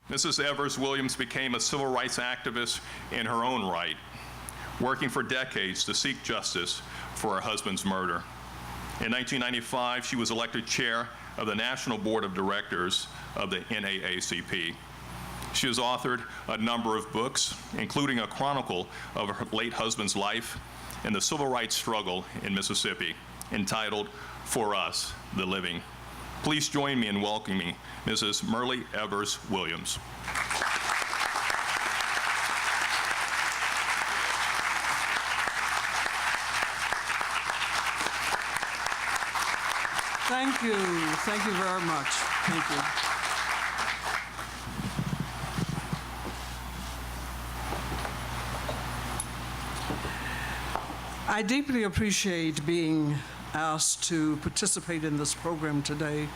Mrs. Evers Williams became a civil rights activist in her own right, working for decades to seek justice for her husband's murder. In 1995, she was elected chair of the National Board of Directors of the NAACP. She has authored a number of books, including a chronicle of her late husband's life and the civil rights struggle in Mississippi, entitled For Us, the Living. Please join me in welcoming Mrs. Myrlie Evers Williams. Thank you. Thank you very much. Thank you. I deeply appreciate being asked to participate in this program today.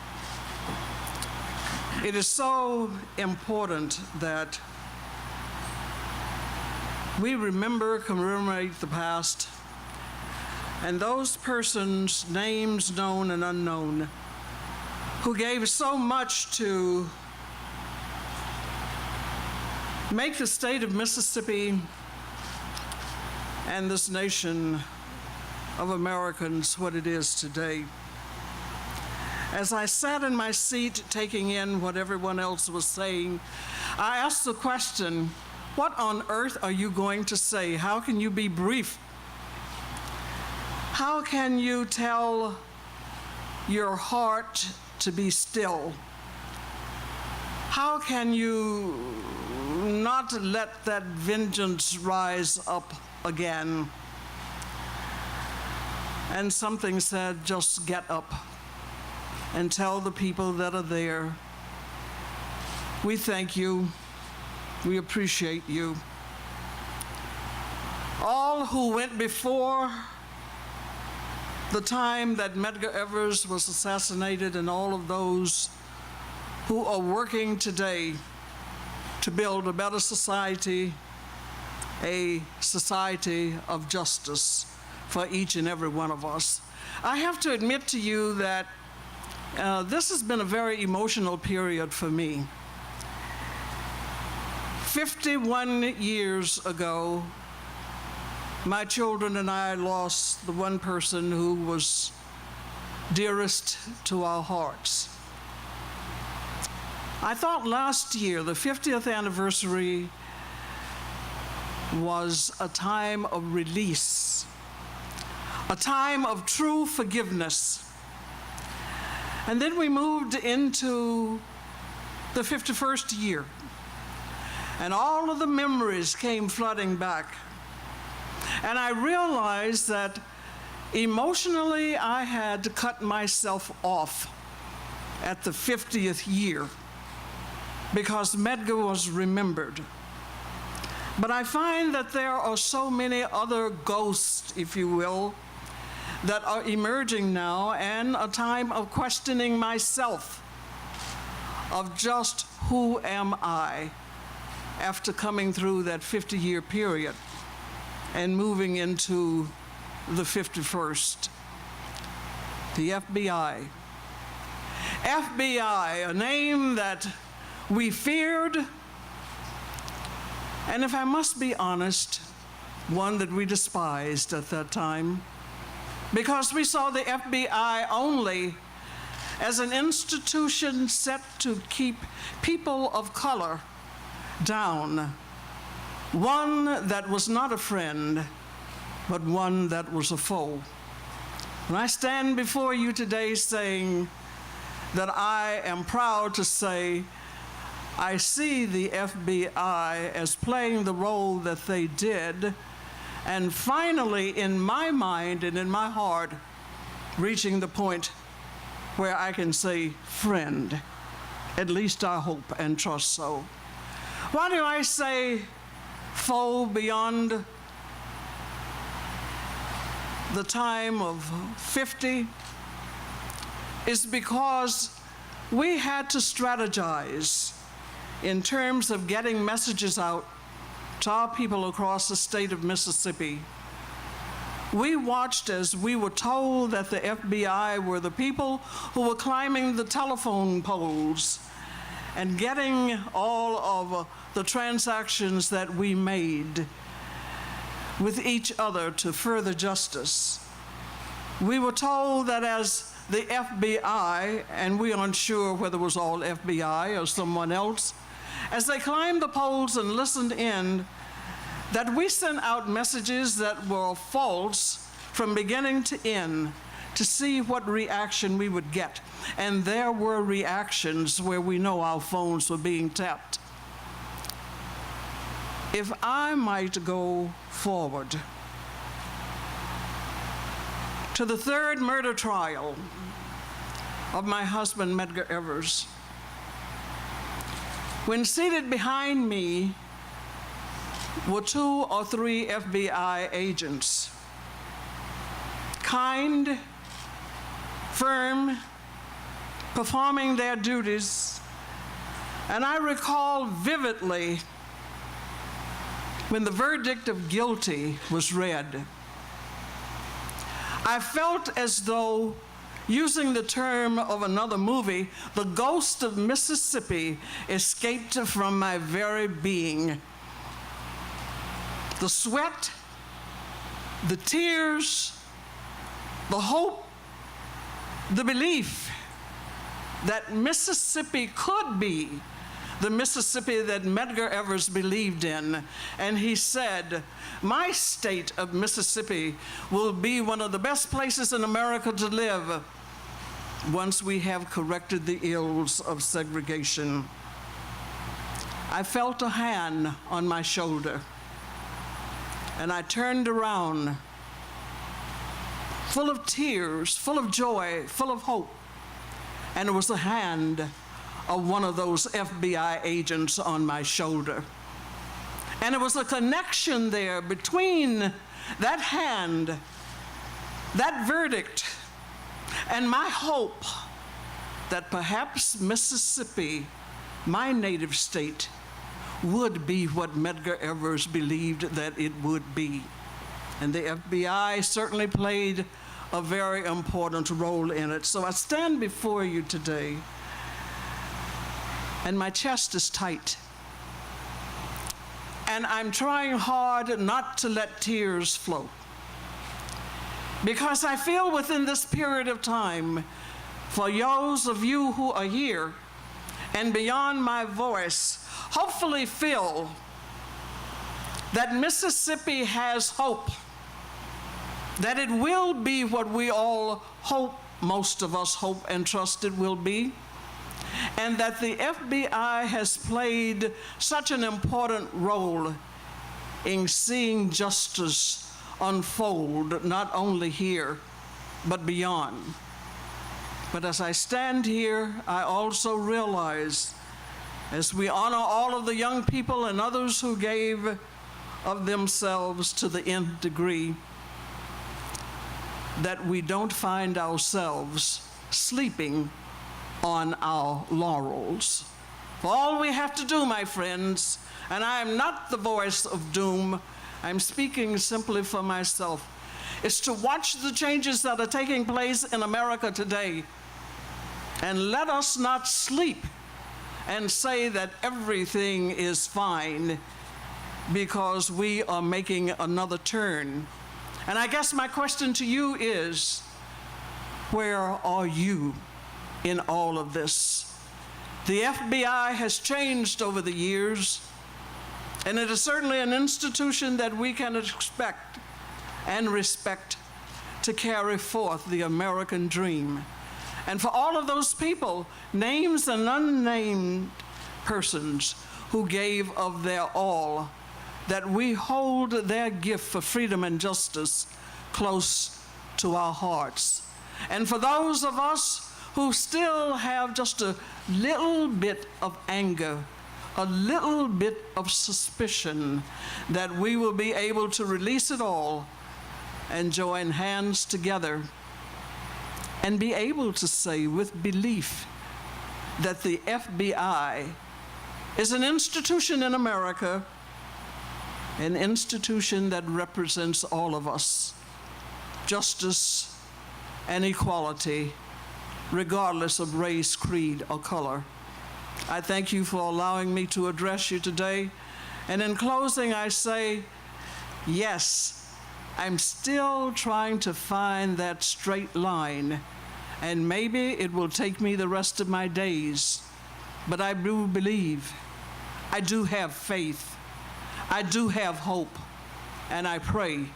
It is so important that we remember, commemorate the past, and those persons, names known and unknown, who gave so much to make the state of Mississippi and this nation of Americans what it is today. As I sat in my seat taking in what everyone else was saying, I asked the question, what on earth are you going to say? How can you be brief? How can you tell your heart to be still? How can you not let that vengeance rise up again? And something said, just get up and tell the people that are there, we thank you, we appreciate you. All who went before the time that Medgar Evers was assassinated, and all of those who are working today to build a better society, a society of justice for each and every one of us. I have to admit to you that this has been a very emotional period for me. 51 years ago, my children and I lost the one person who was dearest to our hearts. I thought last year, the 50th anniversary, was a time of release, a time of true forgiveness. And then we moved into the 51st year, and all of the memories came flooding back. And I realized that emotionally I had to cut myself off at the 50th year because Medgar was remembered. But I find that there are so many other ghosts, if you will, that are emerging now, and a time of questioning myself, of just who am I after coming through that 50-year period and moving into the 51st. The FBI. FBI, a name that we feared, and if I must be honest, one that we despised at that time, because we saw the FBI only as an institution set to keep people of color down. One that was not a friend, but one that was a foe. And I stand before you today saying that I am proud to say I see the FBI as playing the role that they did, and finally, in my mind and in my heart, reaching the point where I can say friend. At least I hope and trust so. Why do I say foe beyond the time of 50? Is because we had to strategize in terms of getting messages out to our people across the state of Mississippi. We watched as we were told that the FBI were the people who were climbing the telephone poles and getting all of the transactions that we made with each other to further justice. We were told that as the FBI, and we aren't sure whether it was all FBI or someone else, as they climbed the poles and listened in, that we sent out messages that were false from beginning to end to see what reaction we would get. And there were reactions where we know our phones were being tapped. If I might go forward to the third murder trial of my husband, Medgar Evers, when seated behind me were 2 or 3 FBI agents, kind, firm, performing their duties. And I recall vividly when the verdict of guilty was read. I felt as though, using the term of another movie, the ghost of Mississippi escaped from my very being. The sweat, the tears, the hope, the belief that Mississippi could be the Mississippi that Medgar Evers believed in. And he said, my state of Mississippi will be one of the best places in America to live once we have corrected the ills of segregation. I felt a hand on my shoulder, and I turned around, full of tears, full of joy, full of hope, and it was the hand of one of those FBI agents on my shoulder. And it was a connection there between that hand, that verdict, and my hope that perhaps Mississippi, my native state, would be what Medgar Evers believed that it would be. And the FBI certainly played a very important role in it. So I stand before you today, and my chest is tight. And I'm trying hard not to let tears flow, because I feel within this period of time, for those of you who are here and beyond my voice, hopefully feel that Mississippi has hope, that it will be what we all hope, most of us hope and trust it will be, and that the FBI has played such an important role in seeing justice unfold, not only here, but beyond. But as I stand here, I also realize, as we honor all of the young people and others who gave of themselves to the nth degree, that we don't find ourselves sleeping on our laurels. For all we have to do, my friends, and I am not the voice of doom, I'm speaking simply for myself, is to watch the changes that are taking place in America today, and let us not sleep and say that everything is fine because we are making another turn. And I guess my question to you is, where are you in all of this? The FBI has changed over the years, and it is certainly an institution that we can expect and respect to carry forth the American dream. And for all of those people, names and unnamed persons who gave of their all, that we hold their gift for freedom and justice close to our hearts. And for those of us who still have just a little bit of anger, a little bit of suspicion, that we will be able to release it all and join hands together and be able to say with belief that the FBI is an institution in America, an institution that represents all of us, justice and equality, regardless of race, creed, or color. I thank you for allowing me to address you today. And in closing, I say, yes, I'm still trying to find that straight line, and maybe it will take me the rest of my days. But I do believe, I do have faith, I do have hope, and I pray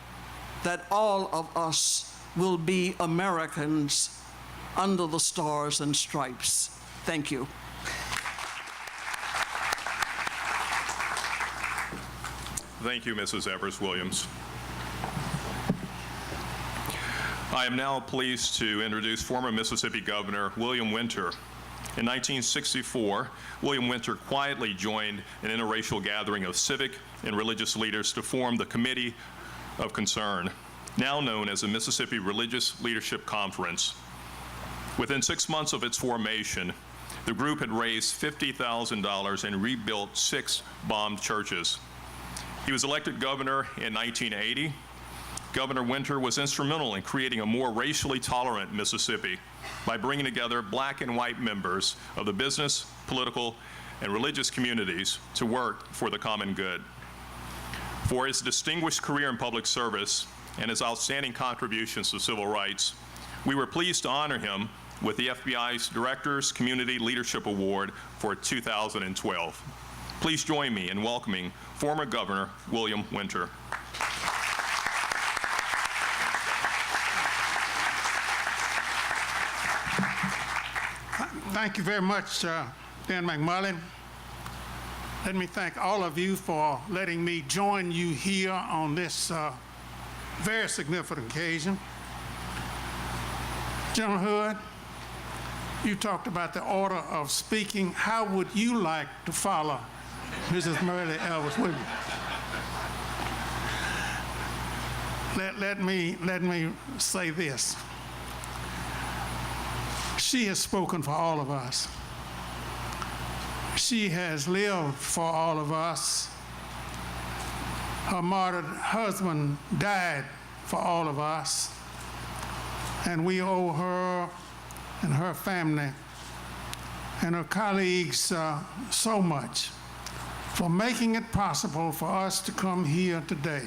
that all of us will be Americans under the stars and stripes. Thank you. Thank you, Mrs. Evers-Williams. I am now pleased to introduce former Mississippi Governor William Winter. In 1964, William Winter quietly joined an interracial gathering of civic and religious leaders to form the Committee of Concern, now known as the Mississippi Religious Leadership Conference. Within 6 months of its formation, the group had raised $50,000 and rebuilt 6 bombed churches. He was elected governor in 1980. Governor Winter was instrumental in creating a more racially tolerant Mississippi by bringing together black and white members of the business, political, and religious communities to work for the common good. For his distinguished career in public service and his outstanding contributions to civil rights, we were pleased to honor him with the FBI's Directors Community Leadership Award for 2012. Please join me in welcoming former Governor William Winter. Thank you very much, Dan McMullen. Let me thank all of you for letting me join you here on this very significant occasion. General Hood, you talked about the order of speaking. How would you like to follow Mrs. Myrlie Evers-Williams? Let me say this. She has spoken for all of us. She has lived for all of us. Her martyred husband died for all of us. And we owe her and her family and her colleagues so much for making it possible for us to come here today.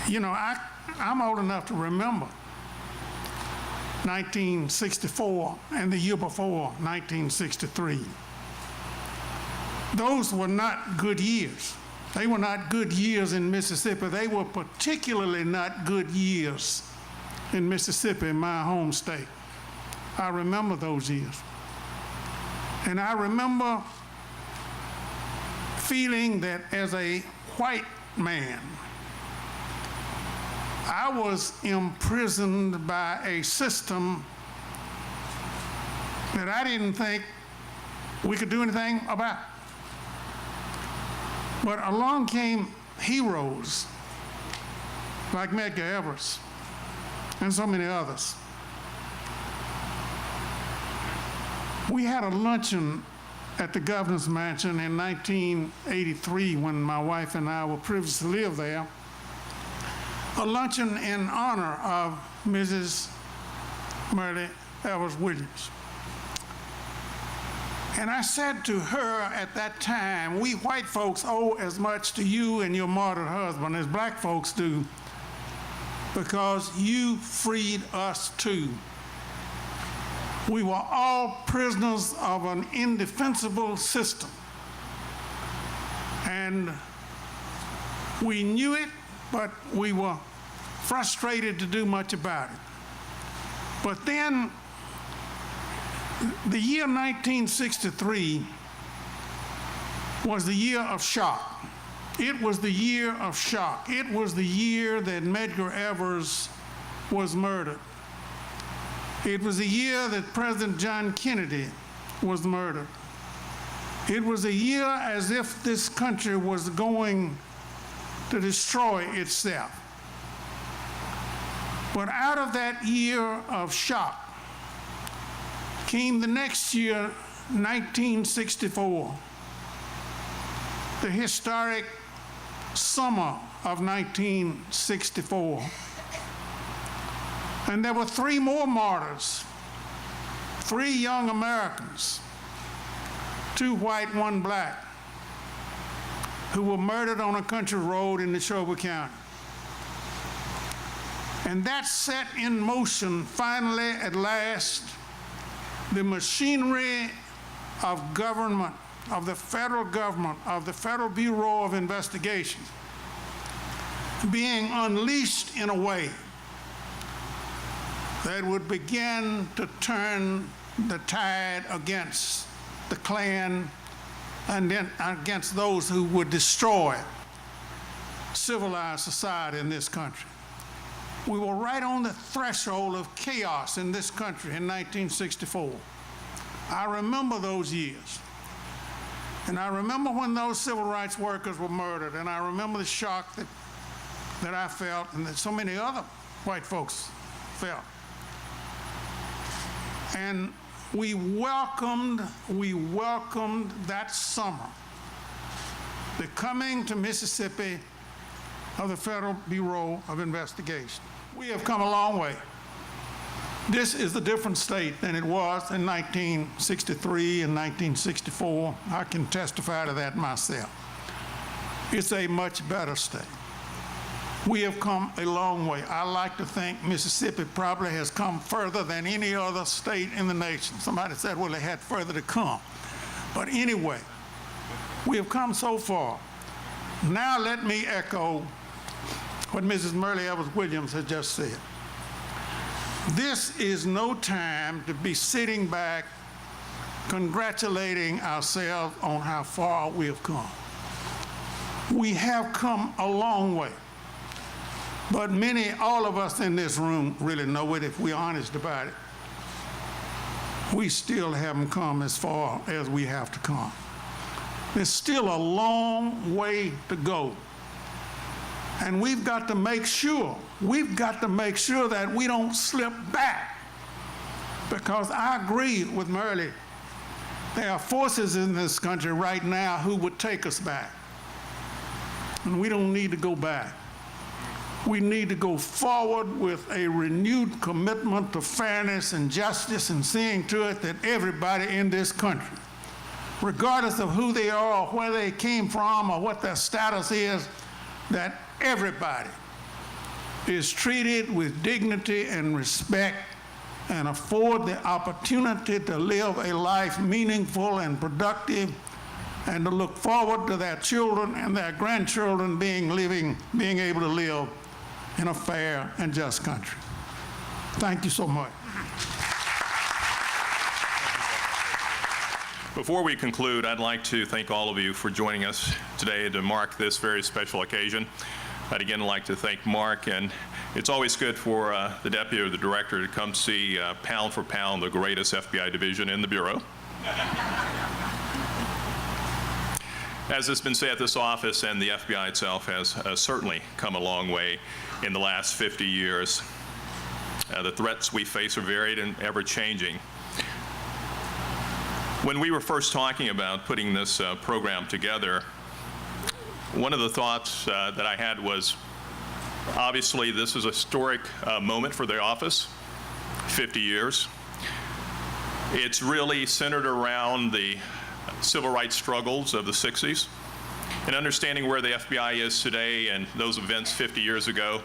You know, I'm old enough to remember 1964 and the year before, 1963. Those were not good years. They were not good years in Mississippi. They were particularly not good years in Mississippi, my home state. I remember those years. And I remember feeling that as a white man, I was imprisoned by a system that I didn't think we could do anything about. But along came heroes like Medgar Evers and so many others. We had a luncheon at the governor's mansion in 1983 when my wife and I were privileged to live there. A luncheon in honor of Mrs. Myrlie Evers-Williams. And I said to her at that time, we white folks owe as much to you and your martyred husband as black folks do, because you freed us too. We were all prisoners of an indefensible system. And we knew it, but we were frustrated to do much about it. But then, the year 1963 was the year of shock. It was the year of shock. It was the year that Medgar Evers was murdered. It was the year that President John Kennedy was murdered. It was a year as if this country was going to destroy itself. But out of that year of shock came the next year, 1964, the historic summer of 1964. And there were 3 more martyrs 3 young Americans, 2 white, 1 black, who were murdered on a country road in Neshoba County. And that set in motion, finally, at last, the machinery of government, of the federal government, of the Federal Bureau of Investigation, being unleashed in a way that would begin to turn the tide against the Klan and then against those who would destroy civilized society in this country. We were right on the threshold of chaos in this country in 1964. I remember those years. And I remember when those civil rights workers were murdered, and I remember the shock that I felt and that so many other white folks felt. And we welcomed that summer the coming to Mississippi of the Federal Bureau of Investigation. We have come a long way. This is a different state than it was in 1963 and 1964. I can testify to that myself. It's a much better state. We have come a long way. I like to think Mississippi probably has come further than any other state in the nation. Somebody said, well, they had further to come. But anyway, we have come so far. Now let me echo what Mrs. Myrlie Evans Williams has just said. This is no time to be sitting back congratulating ourselves on how far we have come. We have come a long way. But all of us in this room really know it if we're honest about it. We still haven't come as far as we have to come. There's still a long way to go. And we've got to make sure that we don't slip back. Because I agree with Myrlie, there are forces in this country right now who would take us back. And we don't need to go back. We need to go forward with a renewed commitment to fairness and justice and seeing to it that everybody in this country, regardless of who they are or where they came from or what their status is, that everybody is treated with dignity and respect and afford the opportunity to live a life meaningful and productive and to look forward to their children and their grandchildren being able to live in a fair and just country. Thank you so much. Before we conclude, I'd like to thank all of you for joining us today to mark this very special occasion. I'd again like to thank Mark, and it's always good for the deputy or the director to come see pound for pound the greatest FBI division in the Bureau. As has been said, this office and the FBI itself has certainly come a long way in the last 50 years. The threats we face are varied and ever-changing. When we were first talking about putting this program together, one of the thoughts that I had was, obviously, this is a historic moment for the office, 50 years. It's really centered around the civil rights struggles of the 60s and understanding where the FBI is today and those events 50 years ago.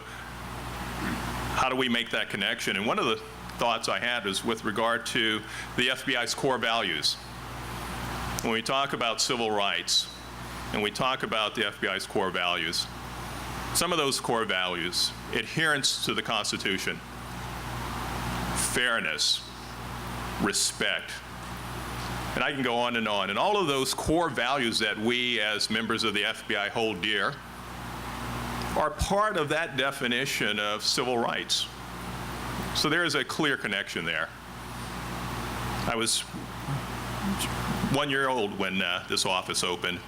How do we make that connection? And one of the thoughts I had was with regard to the FBI's core values. When we talk about civil rights and we talk about the FBI's core values, some of those core values, adherence to the Constitution, fairness, respect, and I can go on, and all of those core values that we as members of the FBI hold dear are part of that definition of civil rights. So there is a clear connection there. I was 1 year old when this office opened,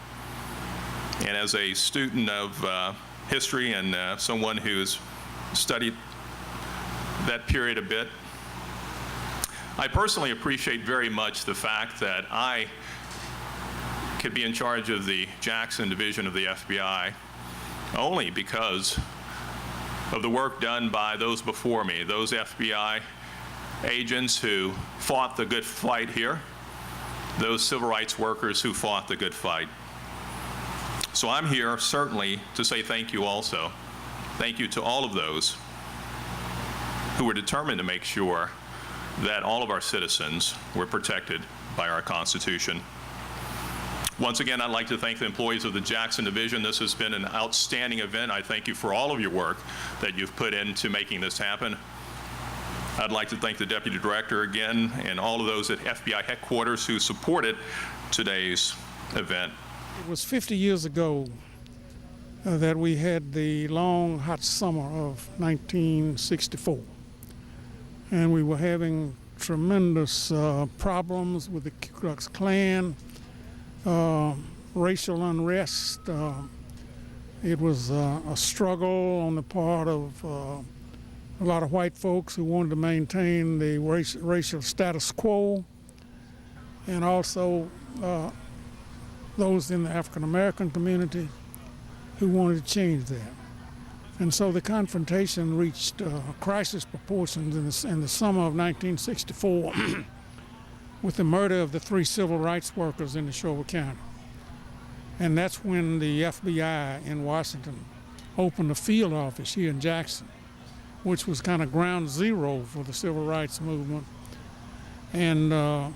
and as a student of history and someone who's studied that period a bit, I personally appreciate very much the fact that I could be in charge of the Jackson Division of the FBI only because of the work done by those before me, those FBI agents who fought the good fight here, those civil rights workers who fought the good fight. So I'm here certainly to say thank you also. Thank you to all of those who were determined to make sure that all of our citizens were protected by our Constitution. Once again, I'd like to thank the employees of the Jackson Division. This has been an outstanding event. I thank you for all of your work that you've put into making this happen. I'd like to thank the Deputy Director again and all of those at FBI headquarters who supported today's event. It was 50 years ago that we had the long, hot summer of 1964. And we were having tremendous problems with the Ku Klux Klan, racial unrest. It was a struggle on the part of a lot of white folks who wanted to maintain the racial status quo, and also those in the African American community who wanted to change that. And so the confrontation reached crisis proportions in the summer of 1964 with the murder of the 3 civil rights workers in Neshoba County. And that's when the FBI in Washington opened a field office here in Jackson, which was kind of ground zero for the civil rights movement. And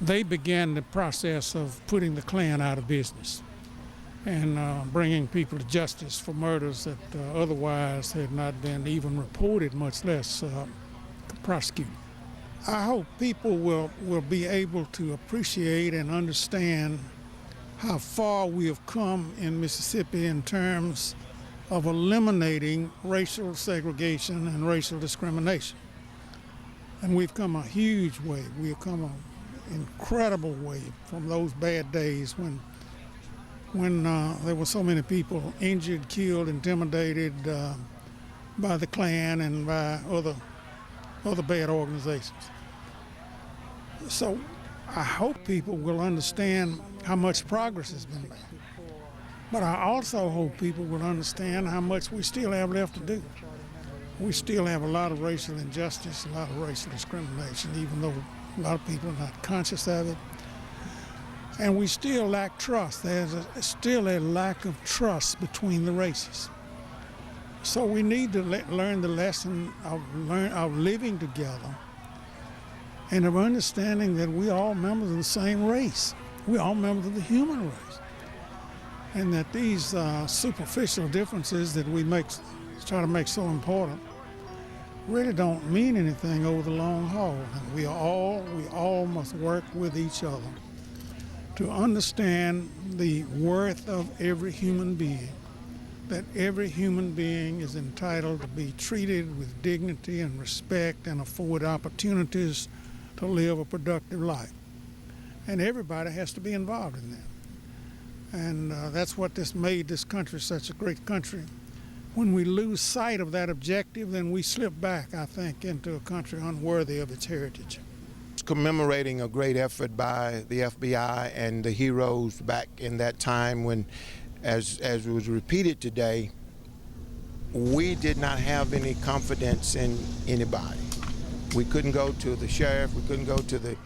they began the process of putting the Klan out of business and bringing people to justice for murders that otherwise had not been even reported, much less prosecuted. I hope people will be able to appreciate and understand how far we have come in Mississippi in terms of eliminating racial segregation and racial discrimination. And we've come a huge way. We've come an incredible way from those bad days when there were so many people injured, killed, intimidated by the Klan and by other bad organizations. So I hope people will understand how much progress has been made. But I also hope people will understand how much we still have left to do. We still have a lot of racial injustice, a lot of racial discrimination, even though a lot of people are not conscious of it. And we still lack trust. There's still a lack of trust between the races. So we need to learn the lesson of living together and of understanding that we're all members of the same race. We're all members of the human race. And that these superficial differences that we try to make so important really don't mean anything over the long haul. And we all must work with each other to understand the worth of every human being, that every human being is entitled to be treated with dignity and respect and afforded opportunities to live a productive life. And everybody has to be involved in that. And that's what made this country such a great country. When we lose sight of that objective, then we slip back, I think, into a country unworthy of its heritage. It's commemorating a great effort by the FBI and the heroes back in that time when, as was repeated today, we did not have any confidence in anybody. We couldn't go to the sheriff, we couldn't go to the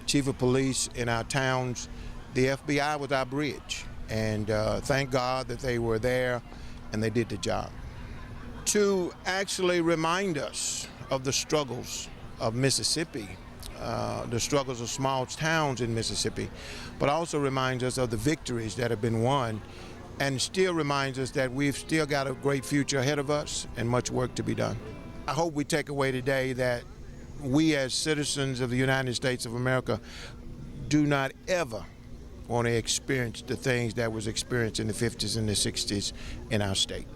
chief of police in our towns. The FBI was our bridge. And thank God that they were there and they did the job. To actually remind us of the struggles of Mississippi, the struggles of small towns in Mississippi, but also reminds us of the victories that have been won and still reminds us that we've still got a great future ahead of us and much work to be done. I hope we take away today that we as citizens of the United States of America do not ever want to experience the things that was experienced in the 50s and the 60s in our state.